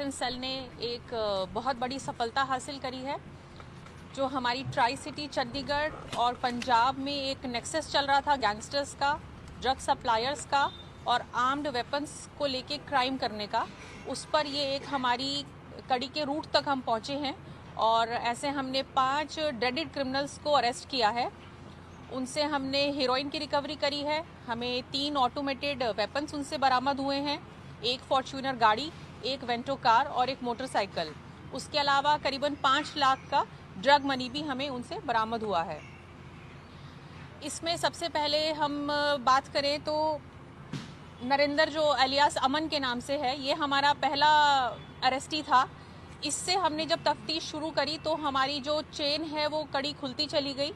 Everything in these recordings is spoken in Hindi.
ऑपरेशन सेल ने एक बहुत बड़ी सफलता हासिल करी है। जो हमारी ट्राई सिटी चंडीगढ़ और पंजाब में एक नेक्सस चल रहा था गैंगस्टर्स का, ड्रग सप्लायर्स का और आर्म्ड वेपन्स को लेके क्राइम करने का, उस पर ये एक हमारी कड़ी के रूट तक हम पहुंचे हैं और ऐसे हमने 5 ड्रेडेड क्रिमिनल्स को अरेस्ट किया है। उनसे हमने हीरोइन की रिकवरी करी है। हमें 3 ऑटोमेटेड वेपन्स उनसे बरामद हुए हैं, एक फॉर्च्यूनर गाड़ी, एक वेंटो कार और एक मोटरसाइकिल। उसके अलावा करीबन 5 लाख का ड्रग मनी भी हमें उनसे बरामद हुआ है। इसमें सबसे पहले हम बात करें तो नरेंद्र, जो एलियास अमन के नाम से है, ये हमारा पहला अरेस्टी था। इससे हमने जब तफ्तीश शुरू करी तो हमारी जो चेन है वो कड़ी खुलती चली गई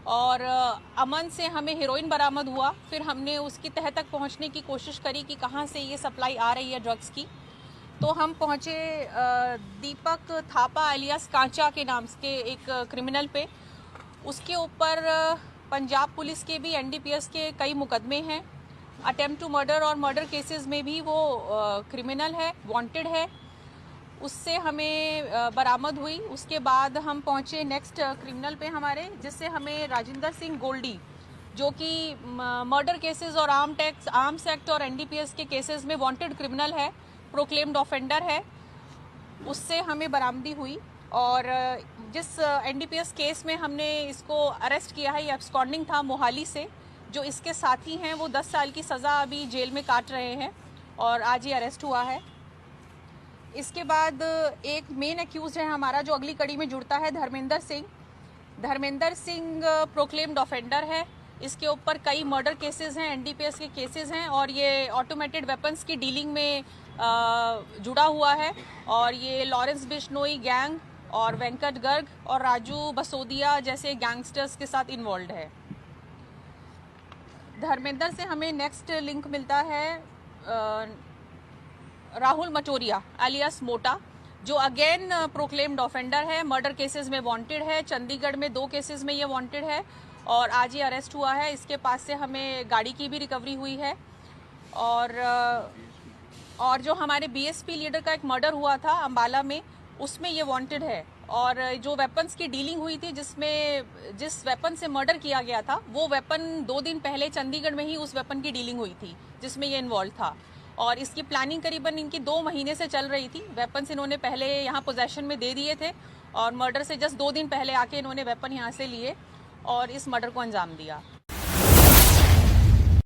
और अमन से हमें हीरोइन बरामद हुआ। फिर हमने उसकी तह तक पहुंचने की कोशिश करी कि कहां से ये सप्लाई आ रही है ड्रग्स की। तो हम पहुंचे दीपक थापा एलियास कांचा के नाम के एक क्रिमिनल पे। उसके ऊपर पंजाब पुलिस के भी एनडीपीएस के कई मुकदमे हैं। अटेम्प्ट टू मर्डर और मर्डर केसेस में भी वो क्रिमिनल है, वांटेड है। उससे हमें बरामद हुई। उसके बाद हम पहुंचे नेक्स्ट क्रिमिनल पे हमारे, जिससे हमें राजिंदर सिंह गोल्डी, जो कि मर्डर केसेस और आर्म्स एक्ट और एनडीपीएस के केसेस में वांटेड क्रिमिनल है, प्रोक्लेम्ड ऑफेंडर है। उससे हमें बरामदी हुई और जिस एनडीपीएस केस में हमने इसको अरेस्ट किया है, ये एब्सकॉन्डिंग था मोहाली से। जो इसके साथी हैं वो 10 साल की सज़ा अभी जेल में काट रहे हैं और आज ये अरेस्ट हुआ है। इसके बाद एक मेन एक्यूज है हमारा जो अगली कड़ी में जुड़ता है, धर्मेंद्र सिंह। धर्मेंद्र सिंह प्रोक्लेम्ड ऑफेंडर है। इसके ऊपर कई मर्डर केसेस हैं, एनडीपीएस के केसेस हैं और ये ऑटोमेटेड वेपन्स की डीलिंग में जुड़ा हुआ है। और ये लॉरेंस बिश्नोई गैंग और वेंकट गर्ग और राजू बसोदिया जैसे गैंगस्टर्स के साथ इन्वॉल्व है। धर्मेंद्र से हमें नेक्स्ट लिंक मिलता है राहुल मटोरिया एलियास मोटा, जो अगेन प्रोक्लेम्ड ऑफेंडर है, मर्डर केसेस में वांटेड है। चंडीगढ़ में 2 केसेस में ये वांटेड है और आज ये अरेस्ट हुआ है। इसके पास से हमें गाड़ी की भी रिकवरी हुई है। और जो हमारे बीएसपी लीडर का एक मर्डर हुआ था अंबाला में, उसमें ये वांटेड है। और जो वेपन्स की डीलिंग हुई थी, जिस वेपन से मर्डर किया गया था, वो वेपन 2 दिन पहले चंडीगढ़ में ही उस वेपन की डीलिंग हुई थी जिसमें ये इन्वॉल्व था। और इसकी प्लानिंग करीबन इनकी 2 महीने से चल रही थी। वेपन्स इन्होंने पहले यहाँ पोजेशन में दे दिए थे और मर्डर से जस्ट 2 दिन पहले आके इन्होंने वेपन यहाँ से लिए और इस मर्डर को अंजाम दिया।